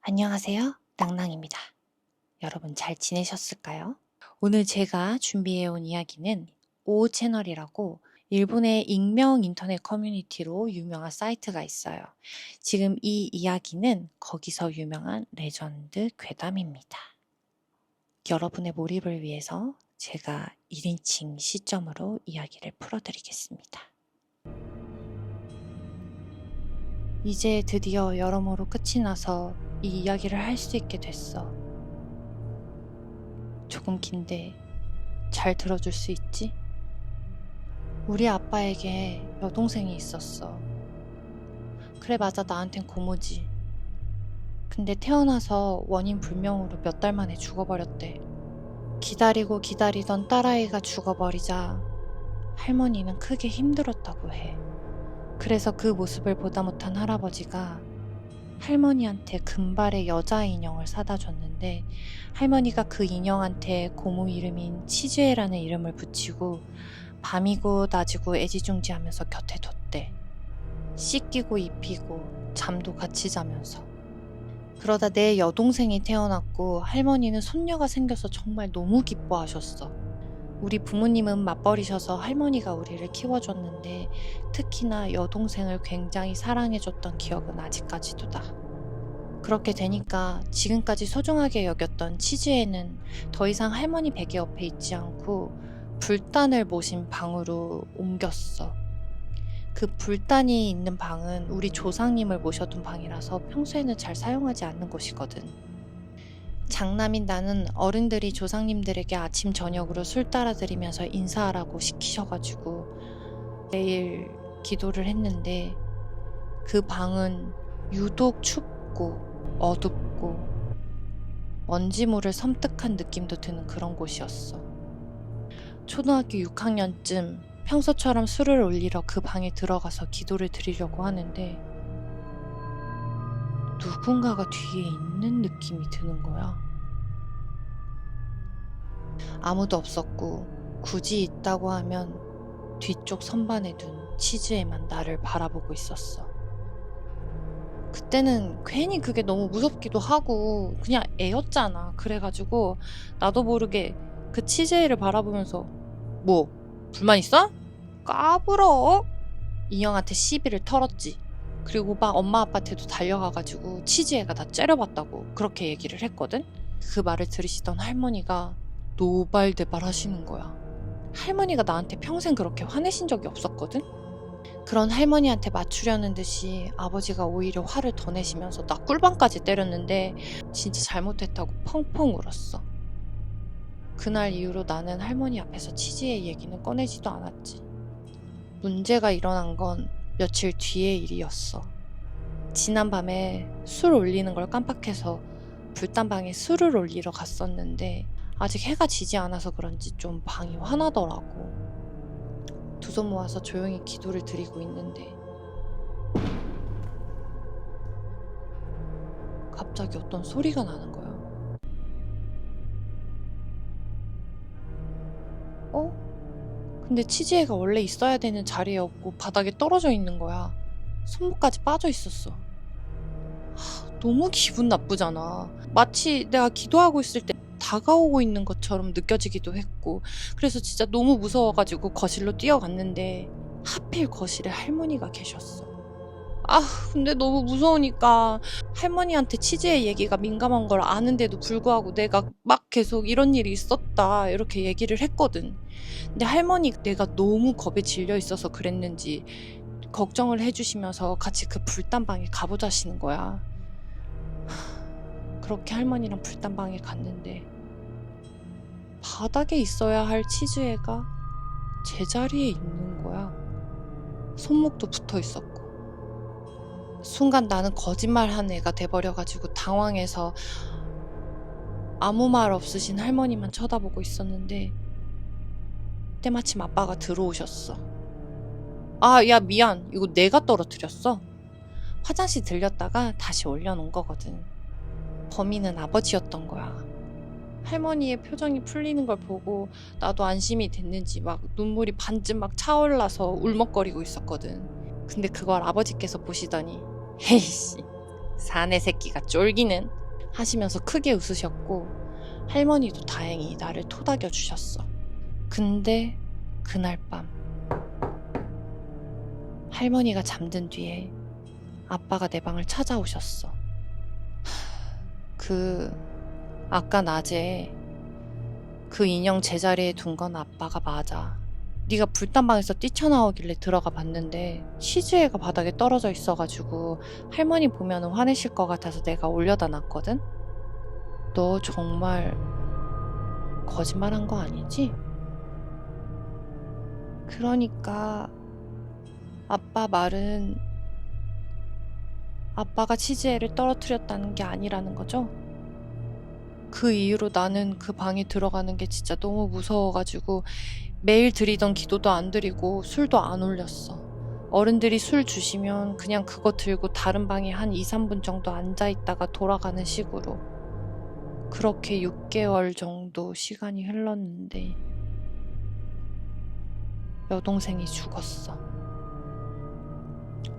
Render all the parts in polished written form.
안녕하세요. 낭낭입니다. 여러분 잘 지내셨을까요? 오늘 제가 준비해온 이야기는 오 채널이라고 일본의 익명 인터넷 커뮤니티로 유명한 사이트가 있어요. 지금 이 이야기는 거기서 유명한 레전드 괴담입니다. 여러분의 몰입을 위해서 제가 1인칭 시점으로 이야기를 풀어드리겠습니다. 이제 드디어 여러모로 끝이 나서 이 이야기를 할 수 있게 됐어. 조금 긴데 잘 들어줄 수 있지? 우리 아빠에게 여동생이 있었어. 그래, 맞아, 나한텐 고모지. 근데 태어나서 원인 불명으로 몇 달 만에 죽어버렸대. 기다리고 기다리던 딸아이가 죽어버리자 할머니는 크게 힘들었다고 해. 그래서 그 모습을 보다 못한 할아버지가 할머니한테 금발의 여자 인형을 사다 줬는데, 할머니가 그 인형한테 고모 이름인 치즈에라는 이름을 붙이고 밤이고 낮이고 애지중지하면서 곁에 뒀대. 씻기고 입히고 잠도 같이 자면서. 그러다 내 여동생이 태어났고 할머니는 손녀가 생겨서 정말 너무 기뻐하셨어. 우리 부모님은 맞벌이셔서 할머니가 우리를 키워줬는데 특히나 여동생을 굉장히 사랑해줬던 기억은 아직까지도 나. 그렇게 되니까 지금까지 소중하게 여겼던 치즈에는 더 이상 할머니 베개 옆에 있지 않고 불단을 모신 방으로 옮겼어. 그 불단이 있는 방은 우리 조상님을 모셔둔 방이라서 평소에는 잘 사용하지 않는 곳이거든. 장남인 나는 어른들이 조상님들에게 아침 저녁으로 술 따라드리면서 인사하라고 시키셔가지고 매일 기도를 했는데, 그 방은 유독 춥고 어둡고 먼지 모를 섬뜩한 느낌도 드는 그런 곳이었어. 초등학교 6학년쯤 평소처럼 술을 올리러 그 방에 들어가서 기도를 드리려고 하는데 누군가가 뒤에 있는 느낌이 드는 거야. 아무도 없었고 굳이 있다고 하면 뒤쪽 선반에 둔 치즈에만 나를 바라보고 있었어. 그때는 괜히 그게 너무 무섭기도 하고 그냥 애였잖아. 그래가지고 나도 모르게 그 치즈애를 바라보면서 뭐 불만 있어? 까불어? 이 형한테 시비를 털었지. 그리고 막 엄마 아빠한테도 달려가가지고 치즈애가 나 째려봤다고 그렇게 얘기를 했거든. 그 말을 들으시던 할머니가 노발대발 하시는 거야. 할머니가 나한테 평생 그렇게 화내신 적이 없었거든. 그런 할머니한테 맞추려는 듯이 아버지가 오히려 화를 더 내시면서 나 꿀밤까지 때렸는데 진짜 잘못했다고 펑펑 울었어. 그날 이후로 나는 할머니 앞에서 치즈의 얘기는 꺼내지도 않았지. 문제가 일어난 건 며칠 뒤의 일이었어. 지난밤에 술 올리는 걸 깜빡해서 불단방에 술을 올리러 갔었는데 아직 해가 지지 않아서 그런지 좀 방이 환하더라고. 두 손 모아서 조용히 기도를 드리고 있는데 갑자기 어떤 소리가 나는 거야. 근데 치즈애가 원래 있어야 되는 자리에 없고 바닥에 떨어져 있는 거야. 손목까지 빠져 있었어. 너무 기분 나쁘잖아. 마치 내가 기도하고 있을 때 다가오고 있는 것처럼 느껴지기도 했고, 그래서 진짜 너무 무서워가지고 거실로 뛰어갔는데 하필 거실에 할머니가 계셨어. 근데 너무 무서우니까 할머니한테 치즈의 얘기가 민감한 걸 아는데도 불구하고 내가 막 계속 이런 일이 있었다 이렇게 얘기를 했거든. 근데 할머니 내가 너무 겁에 질려 있어서 그랬는지 걱정을 해주시면서 같이 그 불단방에 가보자시는 거야. 그렇게 할머니랑 불단방에 갔는데 바닥에 있어야 할 치즈애가 제자리에 있는 거야. 손목도 붙어 있었고. 순간 나는 거짓말한 애가 돼버려가지고 당황해서 아무 말 없으신 할머니만 쳐다보고 있었는데 때마침 아빠가 들어오셨어. 야, 미안. 이거 내가 떨어뜨렸어. 화장실 들렸다가 다시 올려놓은 거거든. 범인은 아버지였던 거야. 할머니의 표정이 풀리는 걸 보고 나도 안심이 됐는지 막 눈물이 반쯤 막 차올라서 울먹거리고 있었거든. 근데 그걸 아버지께서 보시더니, 헤이씨, 사내 새끼가 쫄기는 하시면서 크게 웃으셨고 할머니도 다행히 나를 토닥여 주셨어. 근데 그날 밤 할머니가 잠든 뒤에 아빠가 내 방을 찾아오셨어. 아까 낮에 그 인형 제자리에 둔 건 아빠가 맞아. 네가 불단방에서 뛰쳐나오길래 들어가 봤는데 시즈애가 바닥에 떨어져 있어가지고 할머니 보면 화내실 것 같아서 내가 올려다 놨거든? 너 정말 거짓말한 거 아니지? 그러니까 아빠 말은 아빠가 치즈애를 떨어뜨렸다는 게 아니라는 거죠? 그 이후로 나는 그 방에 들어가는 게 진짜 너무 무서워가지고 매일 드리던 기도도 안 드리고 술도 안 올렸어. 어른들이 술 주시면 그냥 그거 들고 다른 방에 한 2, 3분 정도 앉아있다가 돌아가는 식으로. 그렇게 6개월 정도 시간이 흘렀는데 여동생이 죽었어.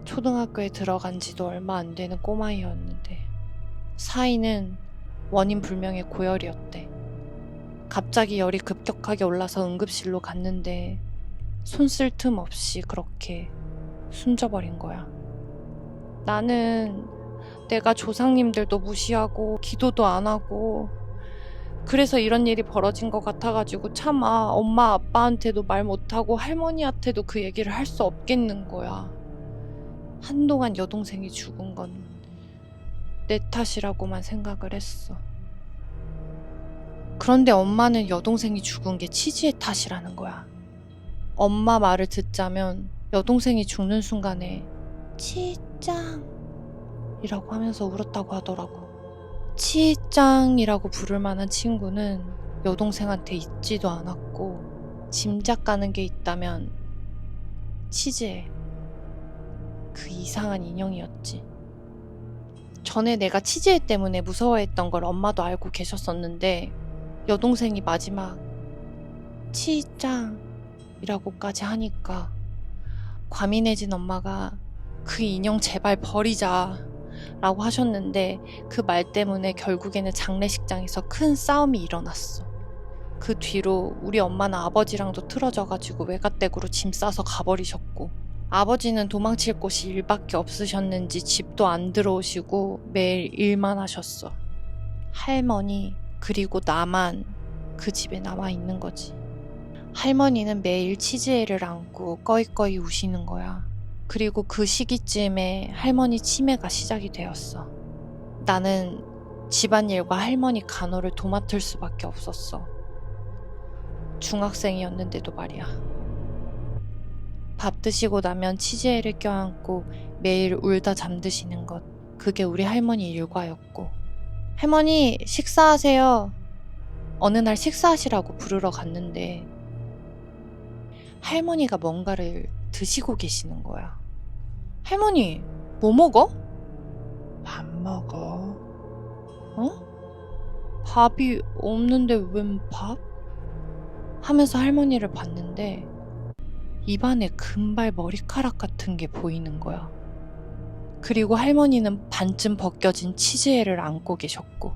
초등학교에 들어간 지도 얼마 안 되는 꼬마이였는데 사인은 원인 불명의 고열이었대. 갑자기 열이 급격하게 올라서 응급실로 갔는데 손 쓸 틈 없이 그렇게 숨져버린 거야. 나는 내가 조상님들도 무시하고 기도도 안 하고 그래서 이런 일이 벌어진 것 같아가지고 차마 엄마 아빠한테도 말 못하고 할머니한테도 그 얘기를 할 수 없겠는 거야. 한동안 여동생이 죽은 건 내 탓이라고만 생각을 했어. 그런데 엄마는 여동생이 죽은 게 치즈의 탓이라는 거야. 엄마 말을 듣자면 여동생이 죽는 순간에 치짱 이라고 하면서 울었다고 하더라고. 치짱이라고 부를 만한 친구는 여동생한테 있지도 않았고 짐작 가는 게 있다면 치즈의 그 이상한 인형이었지. 전에 내가 치즈애 때문에 무서워했던 걸 엄마도 알고 계셨었는데 여동생이 마지막 치짱이라고까지 하니까 과민해진 엄마가 그 인형 제발 버리자 라고 하셨는데 그 말 때문에 결국에는 장례식장에서 큰 싸움이 일어났어. 그 뒤로 우리 엄마는 아버지랑도 틀어져가지고 외갓댁으로 짐 싸서 가버리셨고 아버지는 도망칠 곳이 일밖에 없으셨는지 집도 안 들어오시고 매일 일만 하셨어. 할머니 그리고 나만 그 집에 남아 있는 거지. 할머니는 매일 치즈애를 안고 꺼이꺼이 우시는 거야. 그리고 그 시기쯤에 할머니 치매가 시작이 되었어. 나는 집안일과 할머니 간호를 도맡을 수밖에 없었어. 중학생이었는데도 말이야. 밥 드시고 나면 치즈애를 껴안고 매일 울다 잠드시는 것. 그게 우리 할머니 일과였고. 할머니 식사하세요. 어느 날 식사하시라고 부르러 갔는데 할머니가 뭔가를 드시고 계시는 거야. 할머니 뭐 먹어? 밥 먹어. 어? 밥이 없는데 웬 밥? 하면서 할머니를 봤는데 입안에 금발 머리카락 같은 게 보이는 거야. 그리고 할머니는 반쯤 벗겨진 치즈애를 안고 계셨고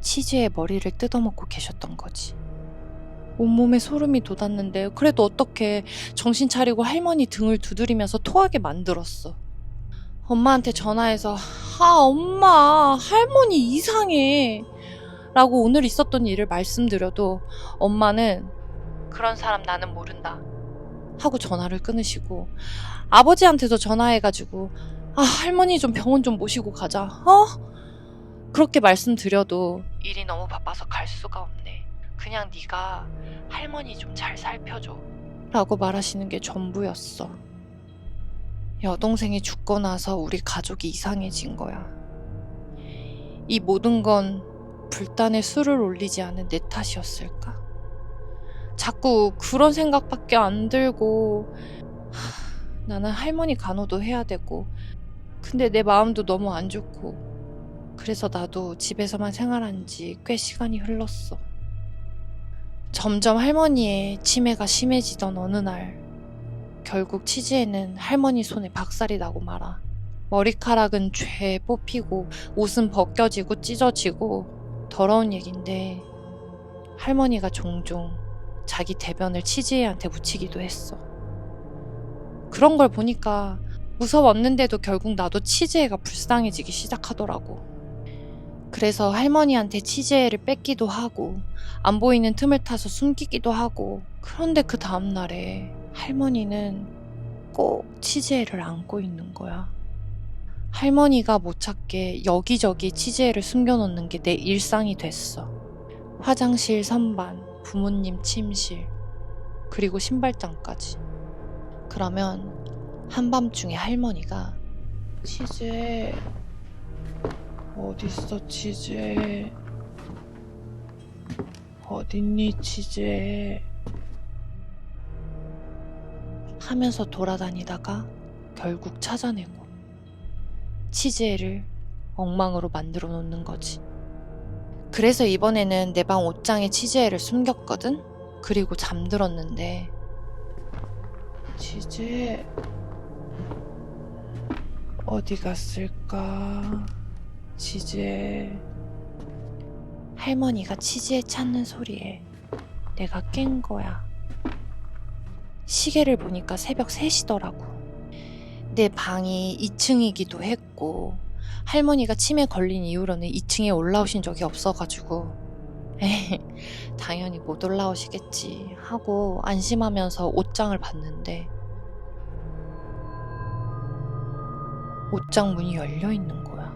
치즈의 머리를 뜯어먹고 계셨던 거지. 온몸에 소름이 돋았는데 그래도 어떡해. 정신 차리고 할머니 등을 두드리면서 토하게 만들었어. 엄마한테 전화해서 엄마 할머니 이상해 라고 오늘 있었던 일을 말씀드려도 엄마는 그런 사람 나는 모른다 하고 전화를 끊으시고 아버지한테도 전화해가지고 할머니 좀 병원 좀 모시고 가자. 그렇게 말씀드려도 일이 너무 바빠서 갈 수가 없네. 그냥 네가 할머니 좀 잘 살펴줘 라고 말하시는 게 전부였어. 여동생이 죽고 나서 우리 가족이 이상해진 거야. 이 모든 건 불단에 술을 올리지 않은 내 탓이었을까? 자꾸 그런 생각밖에 안 들고 나는 할머니 간호도 해야 되고 근데 내 마음도 너무 안 좋고 그래서 나도 집에서만 생활한 지 꽤 시간이 흘렀어. 점점 할머니의 치매가 심해지던 어느 날 결국 치즈애는 할머니 손에 박살이 나고 말아. 머리카락은 죄 뽑히고 옷은 벗겨지고 찢어지고 더러운 얘긴데 할머니가 종종 자기 대변을 치즈애한테 묻히기도 했어. 그런 걸 보니까 무서웠는데도 결국 나도 치즈애가 불쌍해지기 시작하더라고. 그래서 할머니한테 치즈애를 뺏기도 하고 안 보이는 틈을 타서 숨기기도 하고. 그런데 그 다음날에 할머니는 꼭 치즈애를 안고 있는 거야. 할머니가 못 찾게 여기저기 치즈애를 숨겨놓는 게 내 일상이 됐어. 화장실 선반, 부모님 침실, 그리고 신발장까지. 그러면 한밤중에 할머니가 치즈애 어딨어 치즈애 어딨니 치즈애 하면서 돌아다니다가 결국 찾아내고 치즈애를 엉망으로 만들어 놓는 거지. 그래서 이번에는 내 방 옷장에 치즈애를 숨겼거든? 그리고 잠들었는데 치즈애 어디 갔을까? 치즈애. 할머니가 치즈애 찾는 소리에 내가 깬 거야. 시계를 보니까 새벽 3시더라고. 내 방이 2층이기도 했고 할머니가 치매 걸린 이후로는 2층에 올라오신 적이 없어가지고 에이, 당연히 못 올라오시겠지 하고 안심하면서 옷장을 봤는데 옷장 문이 열려있는 거야.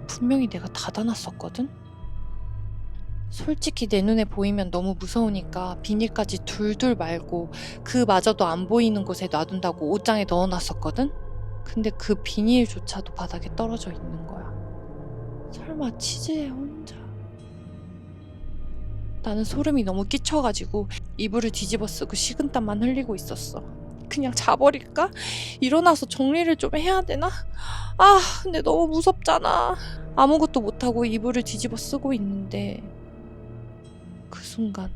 분명히 내가 닫아놨었거든? 솔직히 내 눈에 보이면 너무 무서우니까 비닐까지 둘둘 말고 그마저도 안 보이는 곳에 놔둔다고 옷장에 넣어놨었거든? 근데 그 비닐조차도 바닥에 떨어져 있는 거야. 설마 치즈애 혼자. 나는 소름이 너무 끼쳐가지고 이불을 뒤집어 쓰고 식은땀만 흘리고 있었어. 그냥 자버릴까? 일어나서 정리를 좀 해야 되나? 아, 근데 너무 무섭잖아. 아무것도 못하고 이불을 뒤집어 쓰고 있는데 그 순간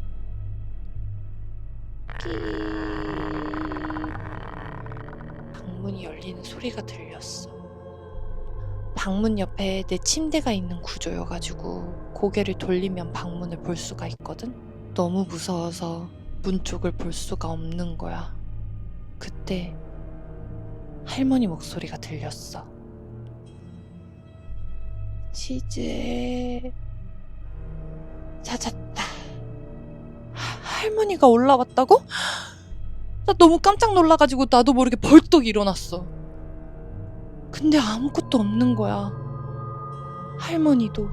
방문이 열리는 소리가 들렸어. 방문 옆에 내 침대가 있는 구조여가지고 고개를 돌리면 방문을 볼 수가 있거든? 너무 무서워서 문 쪽을 볼 수가 없는 거야. 그때 할머니 목소리가 들렸어. 치즈애 찾았다. 할머니가 올라왔다고? 나 너무 깜짝 놀라가지고 나도 모르게 벌떡 일어났어. 근데 아무것도 없는 거야. 할머니도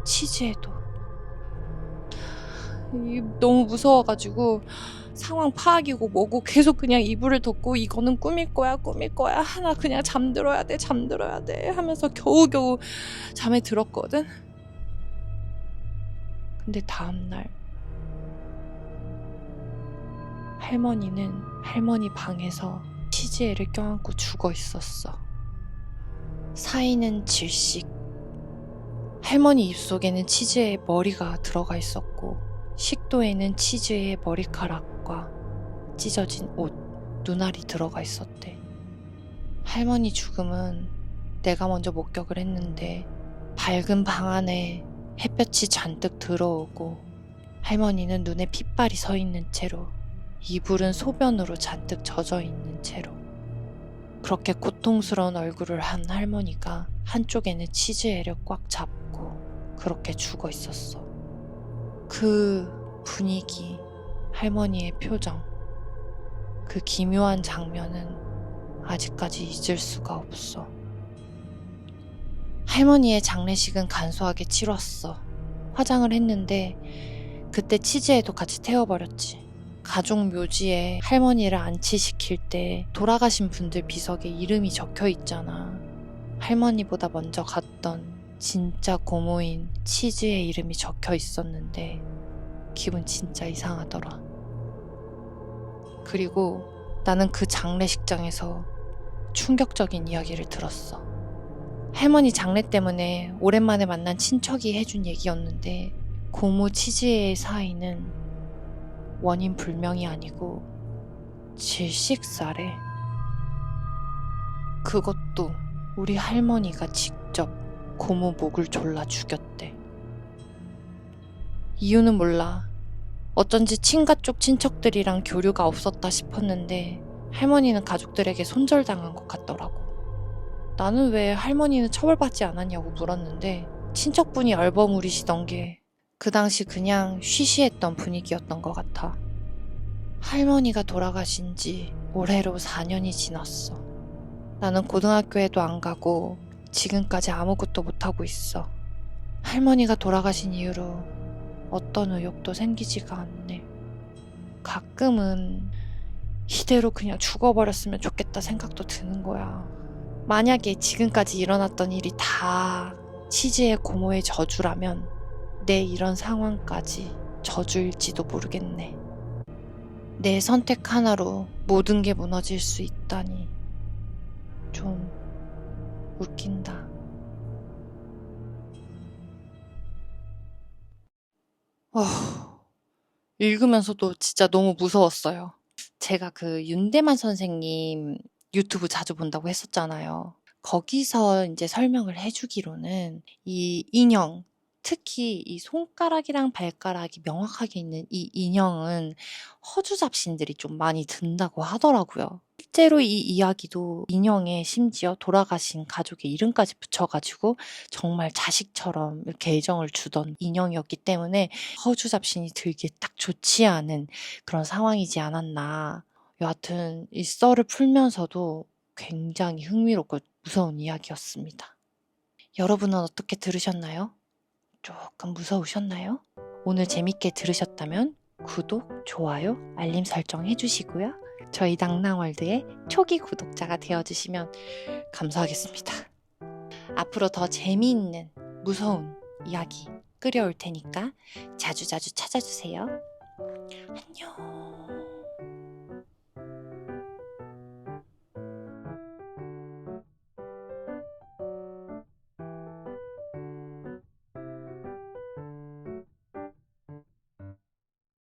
치즈애도. 너무 무서워가지고 상황 파악이고 뭐고 계속 그냥 이불을 덮고 이거는 꿈일 거야 나 그냥 잠들어야 돼 하면서 겨우겨우 잠에 들었거든. 근데 다음날 할머니는 할머니 방에서 치즈애를 껴안고 죽어 있었어. 사인은 질식. 할머니 입속에는 치즈애의 머리가 들어가 있었고 식도에는 치즈애의 머리카락과 찢어진 옷, 눈알이 들어가 있었대. 할머니 죽음은 내가 먼저 목격을 했는데 밝은 방 안에 햇볕이 잔뜩 들어오고 할머니는 눈에 핏발이 서 있는 채로 이불은 소변으로 잔뜩 젖어 있는 채로 그렇게 고통스러운 얼굴을 한 할머니가 한쪽에는 치즈애를 꽉 잡고 그렇게 죽어 있었어. 그 분위기, 할머니의 표정, 그 기묘한 장면은 아직까지 잊을 수가 없어. 할머니의 장례식은 간소하게 치렀어. 화장을 했는데 그때 치즈애도 같이 태워버렸지. 가족 묘지에 할머니를 안치시킬 때 돌아가신 분들 비석에 이름이 적혀 있잖아. 할머니보다 먼저 갔던 진짜 고모인 치즈의 이름이 적혀 있었는데 기분 진짜 이상하더라. 그리고 나는 그 장례식장에서 충격적인 이야기를 들었어. 할머니 장례 때문에 오랜만에 만난 친척이 해준 얘기였는데 고모 치즈의 사이는 원인 불명이 아니고 질식사래. 그것도 우리 할머니가 직접 고모 목을 졸라 죽였대. 이유는 몰라. 어쩐지 친가 쪽 친척들이랑 교류가 없었다 싶었는데 할머니는 가족들에게 손절당한 것 같더라고. 나는 왜 할머니는 처벌받지 않았냐고 물었는데 친척분이 얼버무리시던 게 그 당시 그냥 쉬쉬했던 분위기였던 것 같아. 할머니가 돌아가신 지 올해로 4년이 지났어. 나는 고등학교에도 안 가고 지금까지 아무것도 못하고 있어. 할머니가 돌아가신 이후로 어떤 의욕도 생기지가 않네. 가끔은 이대로 그냥 죽어버렸으면 좋겠다 생각도 드는 거야. 만약에 지금까지 일어났던 일이 다 치즈의 고모의 저주라면 내 이런 상황까지 저주일지도 모르겠네. 내 선택 하나로 모든 게 무너질 수 있다니 좀 웃긴다. 읽으면서도 진짜 너무 무서웠어요. 제가 그 윤대만 선생님 유튜브 자주 본다고 했었잖아요. 거기서 이제 설명을 해주기로는 이 인형, 특히 이 손가락이랑 발가락이 명확하게 있는 이 인형은 허주 잡신들이 좀 많이 든다고 하더라고요. 실제로 이 이야기도 인형에 심지어 돌아가신 가족의 이름까지 붙여가지고 정말 자식처럼 이렇게 애정을 주던 인형이었기 때문에 허주 잡신이 들기에 딱 좋지 않은 그런 상황이지 않았나. 여하튼 이 썰을 풀면서도 굉장히 흥미롭고 무서운 이야기였습니다. 여러분은 어떻게 들으셨나요? 조금 무서우셨나요? 오늘 재밌게 들으셨다면 구독, 좋아요, 알림 설정 해주시고요. 저희 낭낭월드의 초기 구독자가 되어주시면 감사하겠습니다. 앞으로 더 재미있는 무서운 이야기 끌어올 테니까 자주자주 찾아주세요. 안녕.